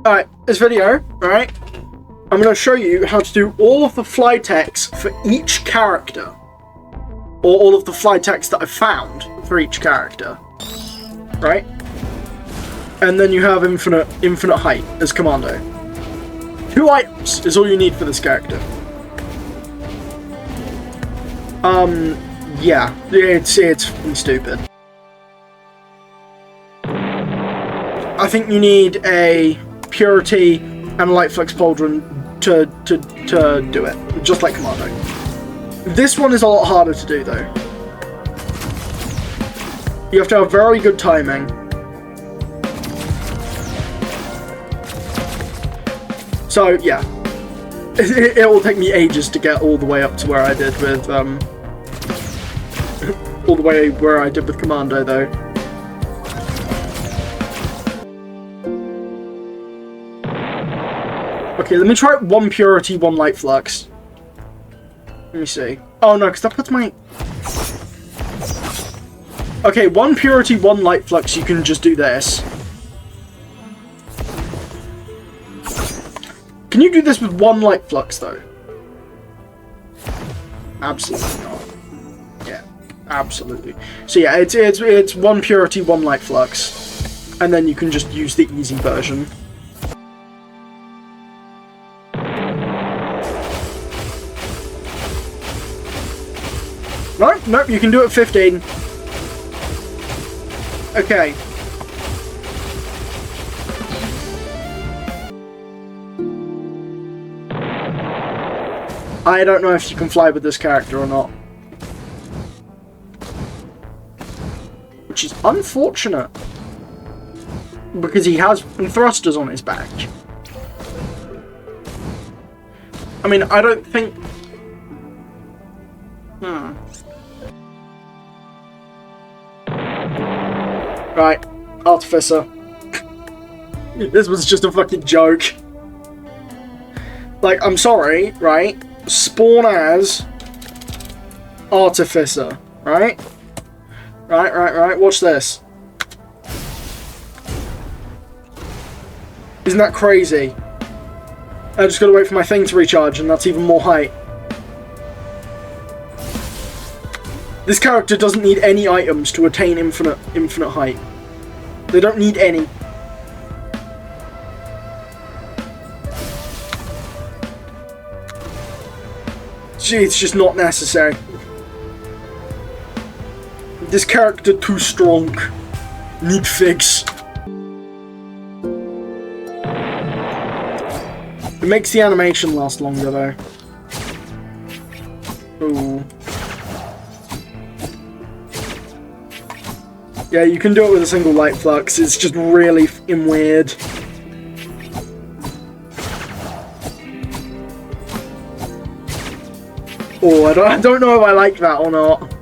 Alright, this video, right, I'm going to show you how to do all of the fly text for each character. Or all of the fly text that I've found for each character. Right? And then you have infinite height as Commando. 2 items is all you need for this character. Yeah, it's fucking stupid. I think you need a Purity and a Light Flux Pauldron to do it, just like Commando. This one is a lot harder to do though. You have to have very good timing. So yeah, it will take me ages to get all the way up to where I did with all the way where I did with Commando though. Okay, let me try 1 Purity, 1 Light Flux. Let me see. Oh no, because that puts my... Okay, 1 Purity, 1 Light Flux, you can just do this. Can you do this with 1 Light Flux, though? Absolutely not. Yeah, absolutely. So yeah, it's 1 Purity, 1 Light Flux. And then you can just use the easy version. Nope, you can do it at 15. Okay. I don't know if you can fly with this character or not. Which is unfortunate. Because he has thrusters on his back. I mean, I don't think... Right, Artificer. This was just a fucking joke. Like, I'm sorry, right? Spawn as Artificer, right? Right, watch this. Isn't that crazy? I just gotta wait for my thing to recharge, and that's even more height. This character doesn't need any items to attain infinite height. They don't need any. Gee, it's just not necessary. This character too strong. Need fix. It makes the animation last longer though. Ooh. Yeah, you can do it with a single Light Flux, it's just really f***ing weird. Oh, I don't know if I like that or not.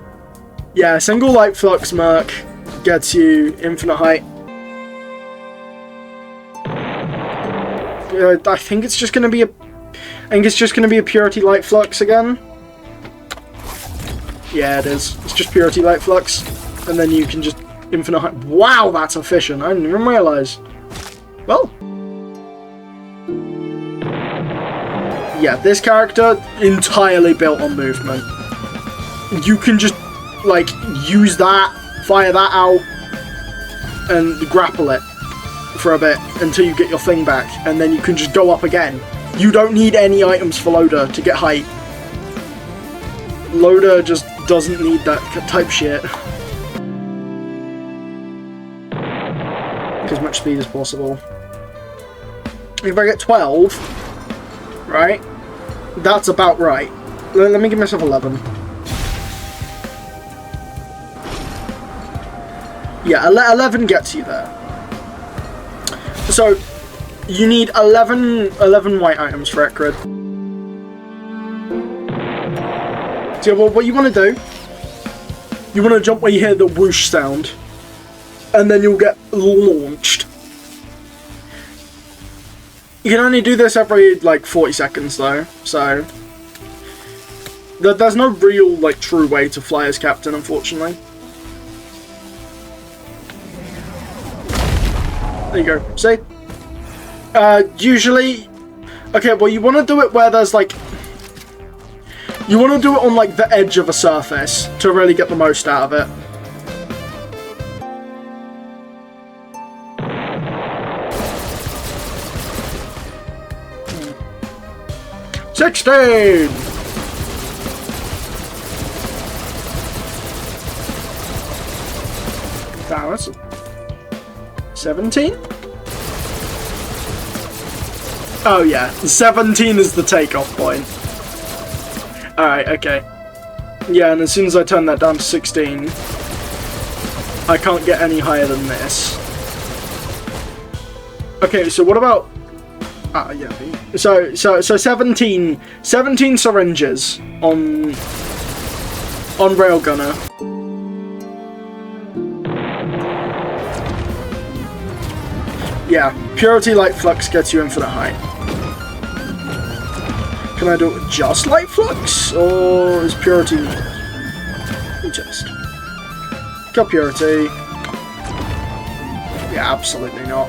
Yeah, single Light Flux Merc gets you infinite height. I think it's just gonna be a Purity Light Flux again. Yeah, it is. It's just Purity Light Flux. And then you can just infinite height. Wow, that's efficient. I didn't even realise. Well. Yeah, this character, entirely built on movement. You can just, like, use that, fire that out, and grapple it for a bit until you get your thing back. And then you can just go up again. You don't need any items for Loader to get height. Loader just doesn't need that type shit. As much speed as possible. If I get 12, right, that's about right. Let me give myself 11. Yeah, 11 gets you there. So, you need 11 white items for Ekrid. So, well, what you want to do, you want to jump where you hear the whoosh sound. And then you'll get launched. You can only do this every, like, 40 seconds, though, so... There's no real, like, true way to fly as Captain, unfortunately. There you go. See? Usually... Okay, well, you want to do it where there's, like... You want to do it on, like, the edge of a surface to really get the most out of it. Hmm. 16! Wow, that's 17? Oh yeah, 17 is the takeoff point. Alright, okay. Yeah, and as soon as I turn that down to 16, I can't get any higher than this. Okay, so what about... Ah, yeah. So 17 syringes on Railgunner. Yeah, Purity Light Flux gets you infinite height. Can I do it just Light Flux? Or is Purity... Just. Got Purity. Yeah, absolutely not.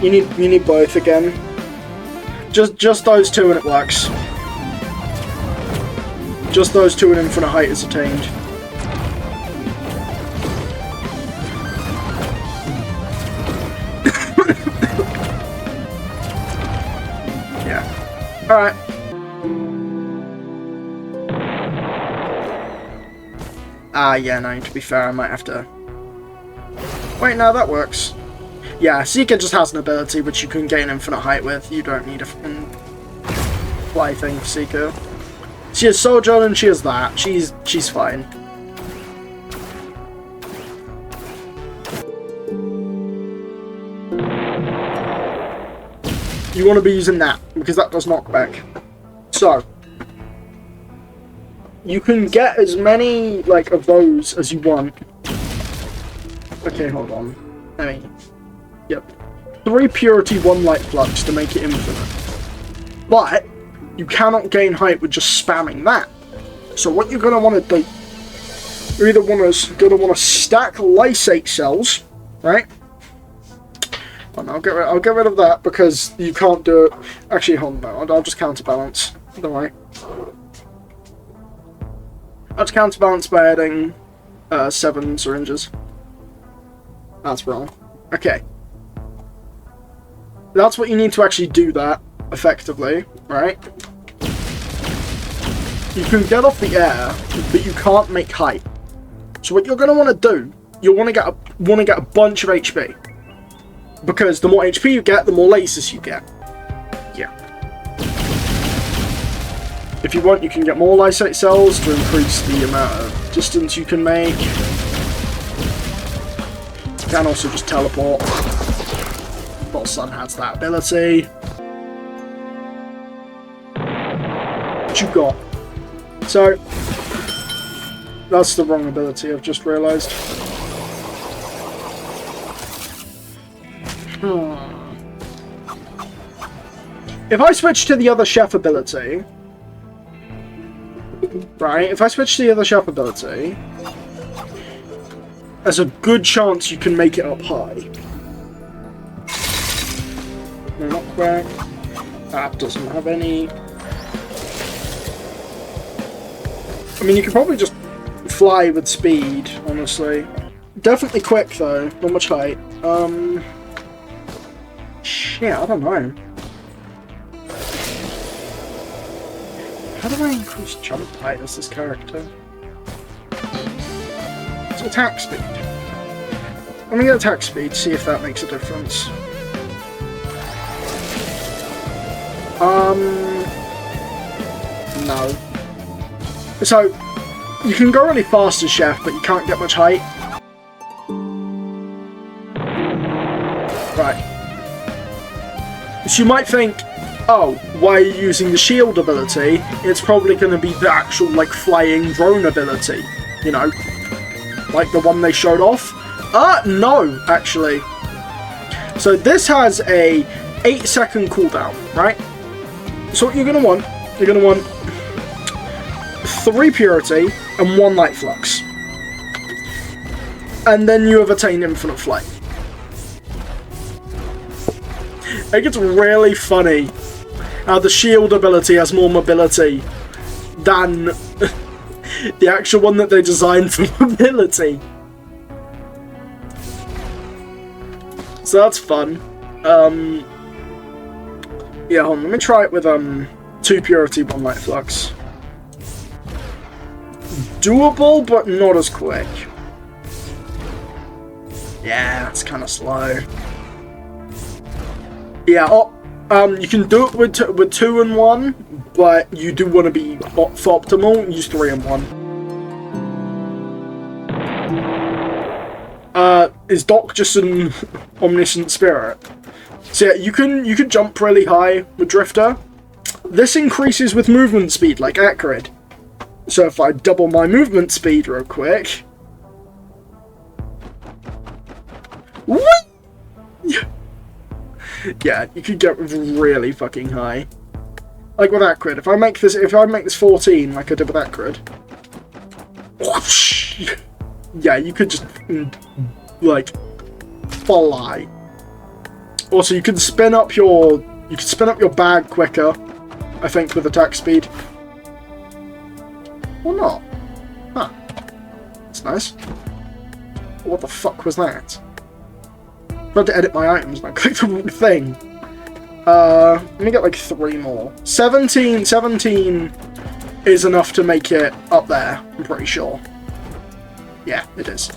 You need both again. Just those two and it works. Just those two and infinite height is attained. Alright. Ah, yeah, no, to be fair, I might have to... Wait, no, that works. Yeah, Seeker just has an ability which you can gain infinite height with. You don't need a fly thing for Seeker. She has Sojourn and she has that. She's fine. You want to be using that, because that does knockback. So, you can get as many, like, of those as you want. Okay, hold on. I mean, yep. 3 Purity, 1 Light Flux to make it infinite. But, you cannot gain height with just spamming that. So what you're going to want to do, you're either going to want to stack Lysate cells, right? Oh, I'll get rid of that because you can't do it. Actually, hold on. I'll just counterbalance. Don't worry. I'll just counterbalance by adding 7 syringes. That's wrong. Okay. That's what you need to actually do that effectively, right? You can get off the air, but you can't make height. So what you're going to want to do, you'll want to get a bunch of HP. Because the more HP you get, the more lasers you get. Yeah. If you want, you can get more Lysate cells to increase the amount of distance you can make. You can also just teleport. Boss Sun has that ability. What you got? So, that's the wrong ability, I've just realised. If I switch to the other chef ability, right, if I switch to the other chef ability, there's a good chance you can make it up high. No, not quite. That doesn't have any. I mean, you can probably just fly with speed, honestly. Definitely quick, though. Not much height. Shit, I don't know. How do I increase jump height as this character? It's attack speed. Let me get attack speed, see if that makes a difference. No. So, you can go really fast as Chef, but you can't get much height. Right. So you might think, oh, why are you using the shield ability? It's probably going to be the actual, like, flying drone ability. You know? Like the one they showed off. No, actually. So this has a 8-second cooldown, right? So what you're going to want, you're going to want 3 Purity and 1 Light Flux. And then you have attained infinite flight. think it's really funny how the shield ability has more mobility than the actual one that they designed for mobility. So that's fun. Yeah, hold on, let me try it with 2 purity, 1 light flux. Doable, but not as quick. Yeah, it's kind of slow. Yeah, you can do it with 2 and 1, but you do want to be for optimal, use 3 and 1. Is Doc just an omniscient spirit? So yeah, you can jump really high with Drifter. This increases with movement speed, like Acrid. So if I double my movement speed real quick... What? Yeah, you could get really fucking high. Like with Acrid. If I make this 14, like I did with Acrid. Yeah, you could just like fly. Also, you can spin up your bag quicker, I think, with attack speed. Or not. Huh. That's nice. What the fuck was that? I had to edit my items and I clicked the wrong thing. Let me get like 3 more. 17 is enough to make it up there, I'm pretty sure. Yeah, it is.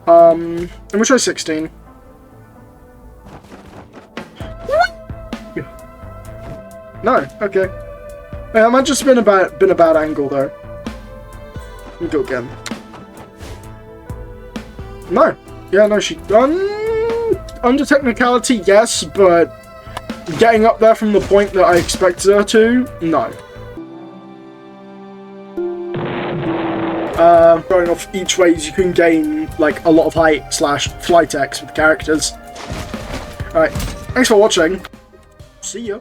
Let me try 16. No, okay. Yeah, it might just been a bad angle though. Let me go again. No. Yeah, no, she... under technicality, yes, but getting up there from the point that I expected her to, no. Going off each ways, you can gain, like, a lot of height / flight X with characters. Alright, thanks for watching. See ya.